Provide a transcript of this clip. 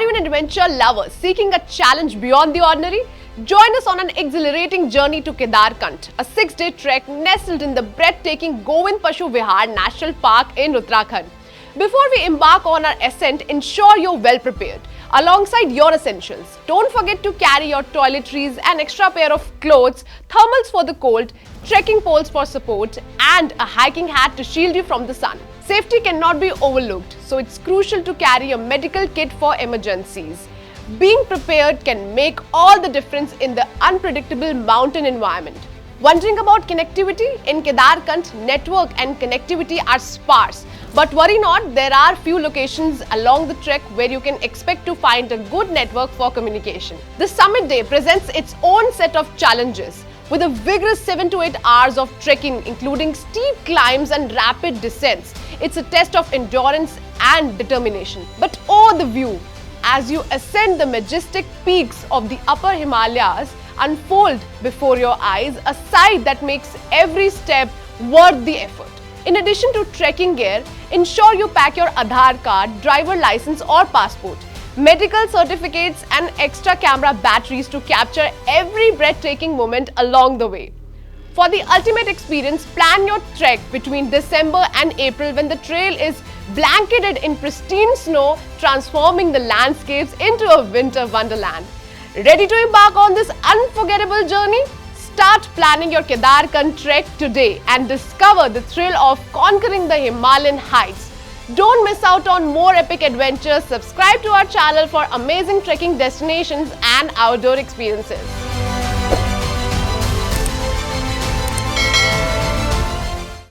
you an adventure lover seeking a challenge beyond the ordinary? Join us on an exhilarating journey to Kedarkantha, a 6-day trek nestled in the breathtaking Govind Pashu Vihar National Park in Uttarakhand. Before we embark on our ascent, ensure you're well prepared. Alongside your essentials, don't forget to carry your toiletries, an extra pair of clothes, thermals for the cold, trekking poles for support, and a hiking hat to shield you from the sun. Safety cannot be overlooked, so it's crucial to carry a medical kit for emergencies. Being prepared can make all the difference in the unpredictable mountain environment. Wondering about connectivity? In Kedarkantha, network and connectivity are sparse. But worry not, there are few locations along the trek where you can expect to find a good network for communication. The summit day presents its own set of challenges. With a vigorous 7 to 8 hours of trekking, including steep climbs and rapid descents, it's a test of endurance and determination. But oh, the view! As you ascend the majestic peaks of the upper Himalayas, unfold before your eyes a sight that makes every step worth the effort. In addition to trekking gear, ensure you pack your Aadhaar card, driver license or passport, medical certificates and extra camera batteries to capture every breathtaking moment along the way. For the ultimate experience, plan your trek between December and April when the trail is blanketed in pristine snow, transforming the landscapes into a winter wonderland. Ready to embark on this unforgettable journey? Start planning your Kedarkantha trek today and discover the thrill of conquering the Himalayan heights. Don't miss out on more epic adventures. Subscribe to our channel for amazing trekking destinations and outdoor experiences.